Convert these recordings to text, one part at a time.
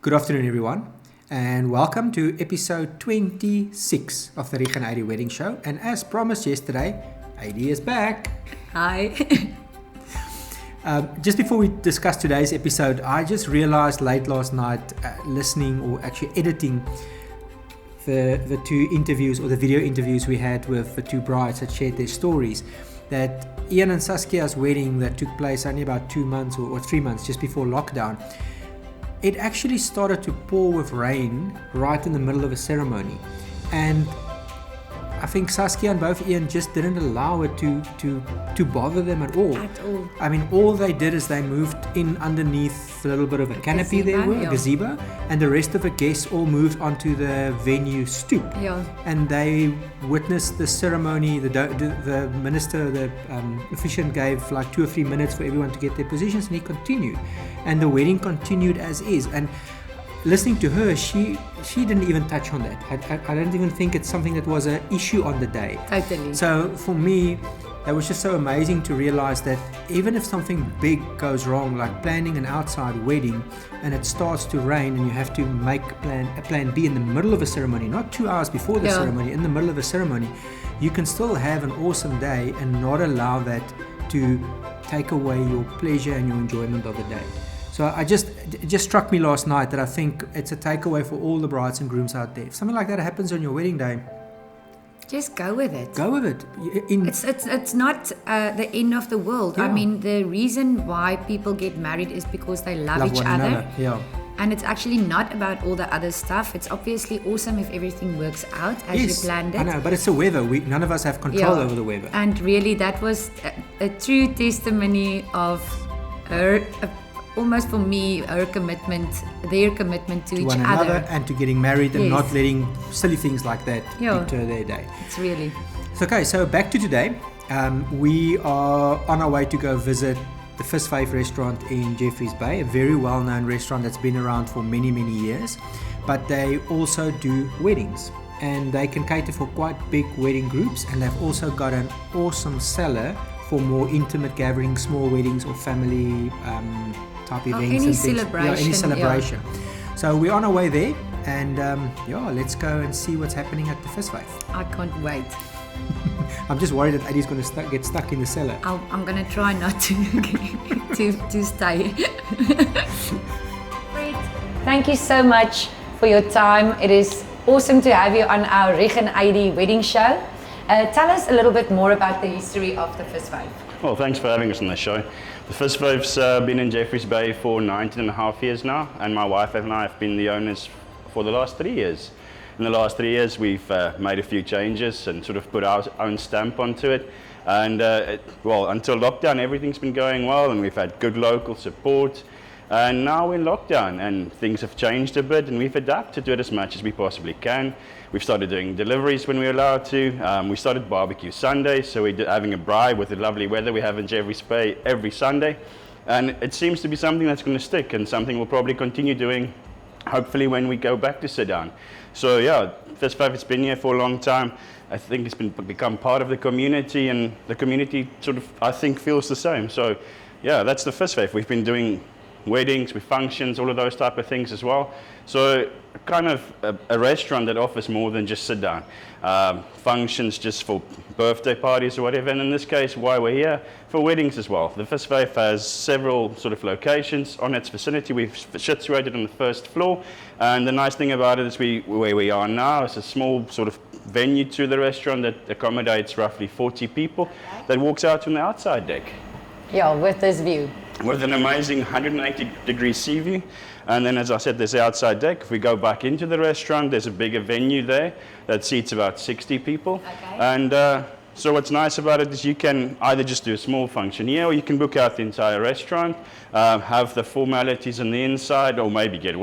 Good afternoon, everyone, and welcome to episode 26 of the Rieg AD Wedding Show. And as promised yesterday, AD is back. Hi. Just before we discuss today's episode, I just realized late last night, listening or actually editing the two interviews or the video interviews we had with the two brides that shared their stories, that Ian and Saskia's wedding that took place only about 2 months or 3 months just before lockdown, it actually started to pour with rain right in the middle of a ceremony. And I think Saskia and both Ian just didn't allow it to bother them at all. I mean, all they did is they moved in underneath a little bit of a canopy a gazebo, and the rest of the guests all moved onto the venue stoop. Yeah. And they witnessed the ceremony. The minister, the officiant, gave like 2 or 3 minutes for everyone to get their positions, and he continued. And the wedding continued as is. And listening to her, she didn't even touch on that. I don't even think it's something that was an issue on the day. Totally. So for me, that was just so amazing to realize that even if something big goes wrong, like planning an outside wedding, and it starts to rain and you have to make a plan B in the middle of a ceremony, not 2 hours before the ceremony, in the middle of a ceremony, you can still have an awesome day and not allow that to take away your pleasure and your enjoyment of the day. So it just struck me last night that I think it's a takeaway for all the brides and grooms out there. If something like that happens on your wedding day, just go with it. Go with it. It's not the end of the world. Yeah. I mean, the reason why people get married is because they love each one other. another. Yeah. And it's actually not about all the other stuff. It's obviously awesome if everything works out as you planned it. I know, but it's the weather. None of us have control over the weather. And really, that was a true testimony of her. Almost for me, their commitment to each one another and to getting married and not letting silly things like that deter their day. It's really. Okay, so back to today. We are on our way to go visit the Viswijf Restaurant in Jeffreys Bay, a very well-known restaurant that's been around for many, many years. But they also do weddings, and they can cater for quite big wedding groups, and they've also got an awesome cellar for more intimate gatherings, small weddings or family type events. Any celebration. So we're on our way there, and let's go and see what's happening at the Viswijf. I can't wait. I'm just worried that Addie's going to get stuck in the cellar. I'm going to try not to to stay. Fred, thank you so much for your time. It is awesome to have you on our Rieg AD Wedding Show. Tell us a little bit more about the history of the Viswijf. Well, thanks for having us on the show. The Viswijf's been in Jeffreys Bay for 19.5 years now, and my wife and I have been the owners for the last 3 years. In the last 3 years, we've made a few changes and sort of put our own stamp onto it. And until lockdown, everything's been going well, and we've had good local support. And now we're in lockdown, and things have changed a bit, and we've adapted to it as much as we possibly can. We've started doing deliveries when we're allowed to. We started barbecue Sundays, so we're having a braai with the lovely weather we have in Jeffreys Bay every Sunday. And it seems to be something that's going to stick, and something we'll probably continue doing, hopefully when we go back to sit down. So yeah, Viswijf has been here for a long time. I think it's become part of the community, and the community sort of, I think, feels the same. So yeah, that's the Viswijf. We've been doing weddings, with functions, all of those type of things as well. So kind of a restaurant that offers more than just sit down. Functions just for birthday parties or whatever, and in this case, why we're here, for weddings as well. The Viswijf has several sort of locations on its vicinity. We've situated on the first floor, and the nice thing about it is where we are now is a small sort of venue to the restaurant that accommodates roughly 40 people that walks out from the outside deck. Yeah, with this view. With an amazing 180-degree sea view. And then, as I said, there's the outside deck. If we go back into the restaurant, there's a bigger venue there that seats about 60 people. Okay. And so what's nice about it is you can either just do a small function here, or you can book out the entire restaurant, have the formalities on the inside, or maybe get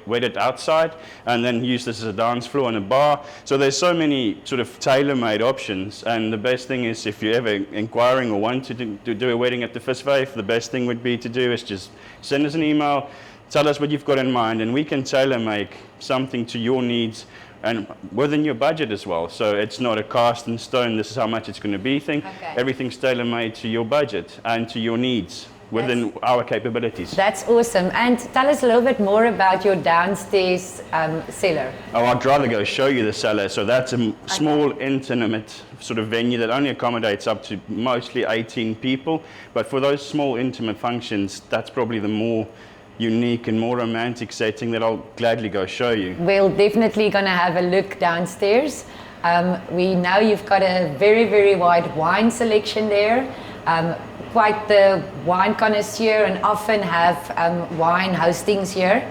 wedded outside, and then use this as a dance floor and a bar. So there's so many sort of tailor-made options. And the best thing is, if you're ever inquiring or want to do a wedding at the Viswijf, the best thing would be to do is just send us an email, tell us what you've got in mind, and we can tailor-make something to your needs and within your budget as well. So it's not a cast in stone, this is how much it's going to be thing. Okay. Everything's tailor-made to your budget and to your needs. within our capabilities. That's awesome. And tell us a little bit more about your downstairs cellar. Oh, I'd rather go show you the cellar. So that's a small, intimate sort of venue that only accommodates up to mostly 18 people. But for those small, intimate functions, that's probably the more unique and more romantic setting that I'll gladly go show you. We're definitely going to have a look downstairs. We know you've got a very, very wide wine selection there. Quite the wine connoisseur and often have wine hostings here.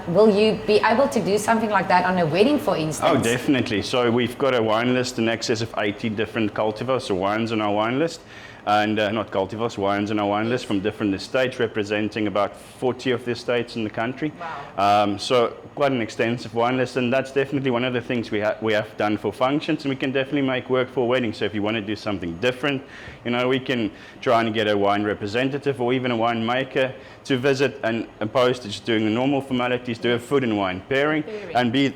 Will you be able to do something like that on a wedding, for instance? Oh, definitely. So we've got a wine list in excess of 80 different cultivars or wines on our wine list. And not cultivars, wines on our wine list from different estates, representing about 40 of the estates in the country. Wow. So quite an extensive wine list, and that's definitely one of the things we have done for functions, and we can definitely make work for weddings. So if you want to do something different, you know, we can try and get a wine representative or even a winemaker to visit, and opposed to just doing the normal formalities, do a food and wine pairing. And be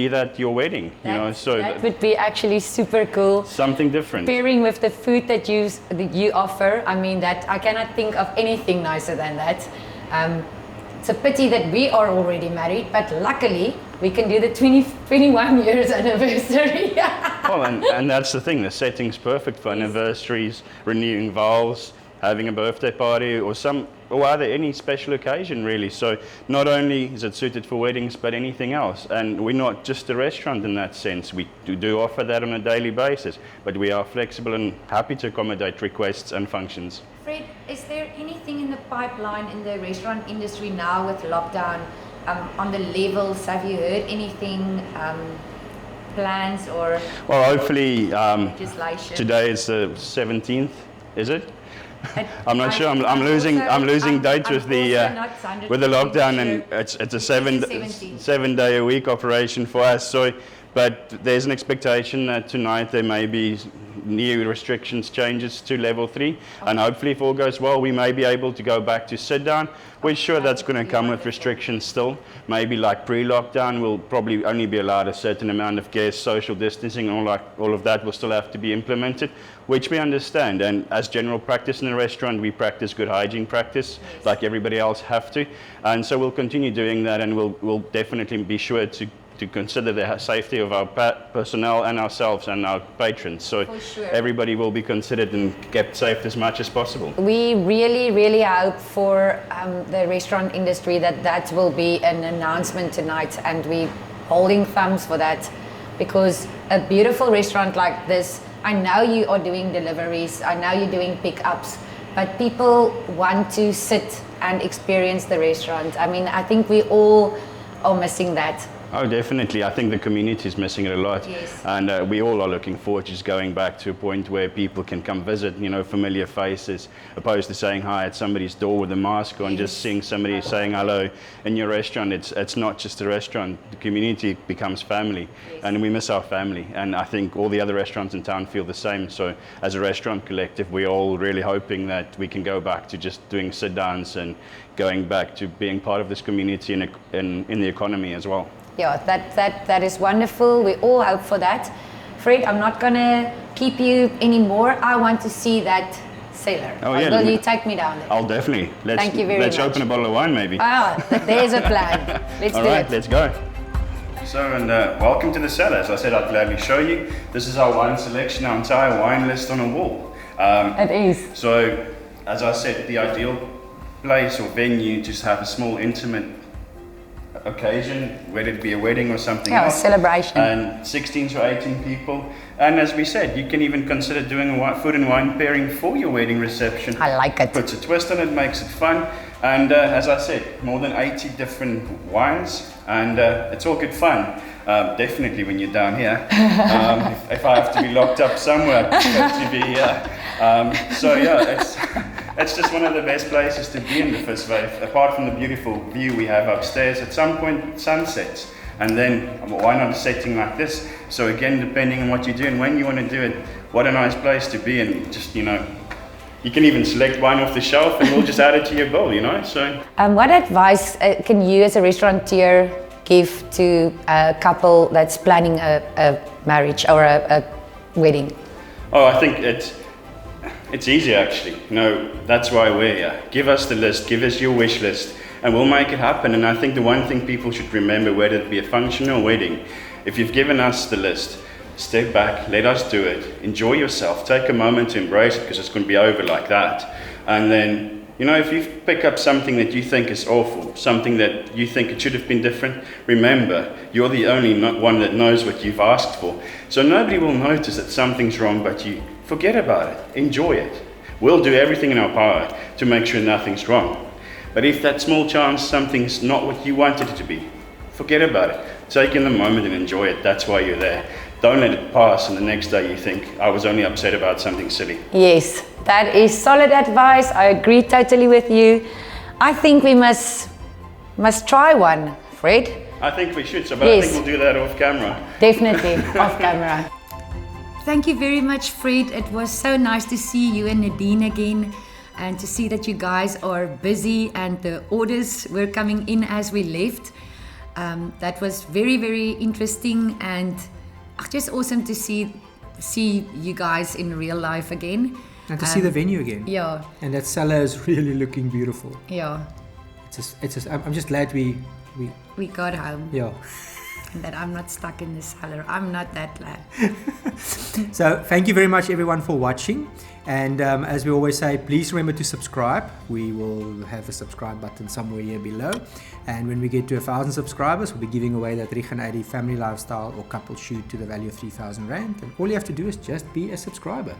that your wedding, you know. So that would be actually super cool. Something different. Pairing with the food that you offer. I mean, that I cannot think of anything nicer than that. It's a pity that we are already married, but luckily we can do the 21 years anniversary. Well, and that's the thing. The setting's perfect for anniversaries, renewing vows, having a birthday party, or any special occasion really. So not only is it suited for weddings, but anything else. And we're not just a restaurant in that sense. We do offer that on a daily basis, but we are flexible and happy to accommodate requests and functions. Fred, is there anything in the pipeline in the restaurant industry now with lockdown on the levels? Have you heard anything, plans or Well, hopefully legislation? Today is the 17th, is it? I'm not sure. I'm losing dates with the lockdown, and it's a 7-day-a-week operation for us. So, but there's an expectation that tonight there may be new restrictions changes to level 3, and hopefully if all goes well, we may be able to go back to sit down. We're sure that's going to come with restrictions still. Maybe like pre-lockdown, we'll probably only be allowed a certain amount of guests, social distancing, and all of that will still have to be implemented, which we understand. And as general practice in the restaurant, we practice good hygiene practice, like everybody else have to. And so we'll continue doing that, and we'll definitely be sure to consider the safety of our personnel and ourselves and our patrons. So everybody will be considered and kept safe as much as possible. We really, really hope for the restaurant industry that will be an announcement tonight, and we're holding thumbs for that, because a beautiful restaurant like this, I know you are doing deliveries, I know you're doing pickups, but people want to sit and experience the restaurant. I mean, I think we all are missing that. Oh, definitely. I think the community is missing it a lot. Yes. And we all are looking forward to just going back to a point where people can come visit, you know, familiar faces, opposed to saying hi at somebody's door with a mask on, just seeing somebody saying hello in your restaurant. It's not just a restaurant. The community becomes family, and we miss our family. And I think all the other restaurants in town feel the same. So as a restaurant collective, we're all really hoping that we can go back to just doing sit-downs and going back to being part of this community in the economy as well. Yeah, that is wonderful. We all hope for that. Fred, I'm not going to keep you anymore. I want to see that cellar. Oh, yeah. Will you take me down there? I'll definitely. Thank you very much. Let's open a bottle of wine, maybe. Ah, there's a plan. Let's do it. All right, let's go. So, and welcome to the cellar. As I said, I'd gladly show you. This is our wine selection, our entire wine list on a wall. It is. So, as I said, the ideal place or venue just have a small, intimate occasion, whether it be a wedding or something else. A celebration. And 16 to 18 people. And as we said, you can even consider doing a food and wine pairing for your wedding reception. I like it. Puts a twist on it, makes it fun. And as I said, more than 80 different wines, and it's all good fun. Definitely when you're down here. If I have to be locked up somewhere, to be here. So yeah, it's just one of the best places to be in the Viswijf. Apart from the beautiful view we have upstairs, at some point sunsets, and then why not a setting like this? So again, depending on what you do and when you want to do it, what a nice place to be. And just, you know, you can even select wine off the shelf and we'll just add it to your bill, you know. So what advice can you as a restaurateur give to a couple that's planning a marriage or a wedding? Oh, I think It's easy actually. That's why we're here. Give us the list, give us your wish list, and we'll make it happen. And I think the one thing people should remember, whether it be a function or wedding, if you've given us the list, step back, let us do it, enjoy yourself, take a moment to embrace it, because it's going to be over like that. And then, if you pick up something that you think is awful, something that you think it should have been different, remember, you're the only one that knows what you've asked for. So nobody will notice that something's wrong but you. Forget about it, enjoy it. We'll do everything in our power to make sure nothing's wrong. But if that small chance something's not what you wanted it to be, forget about it. Take in the moment and enjoy it. That's why you're there. Don't let it pass and the next day you think, I was only upset about something silly. Yes, that is solid advice. I agree totally with you. I think we must try one, Fred. I think we should, but yes. I think we'll do that off camera. Definitely, off camera. Thank you very much, Fred. It was so nice to see you and Nadine again, and to see that you guys are busy and the orders were coming in as we left. That was very, very interesting, and just awesome to see you guys in real life again. And to see the venue again. Yeah. And that cellar is really looking beautiful. Yeah. I'm just glad we got home. Yeah. And that I'm not stuck in the cellar. I'm not that glad. So thank you very much everyone for watching. And as we always say, please remember to subscribe. We will have a subscribe button somewhere here below. And when we get to 1,000 subscribers, we'll be giving away that Rieg AD family lifestyle or couple shoot to the value of 3,000 Rand. And all you have to do is just be a subscriber.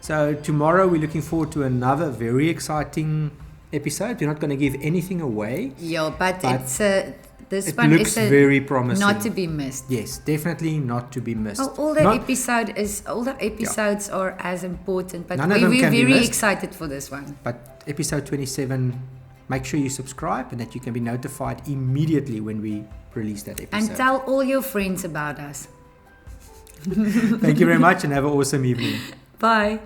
So tomorrow we're looking forward to another very exciting episode. We're not going to give anything away. Yeah, but it's this it one looks is very promising. Not to be missed. Yes, definitely not to be missed. All the episodes are as important, but we're very excited for this one. But episode 27, make sure you subscribe and that you can be notified immediately when we release that episode. And tell all your friends about us. Thank you very much and have an awesome evening. Bye.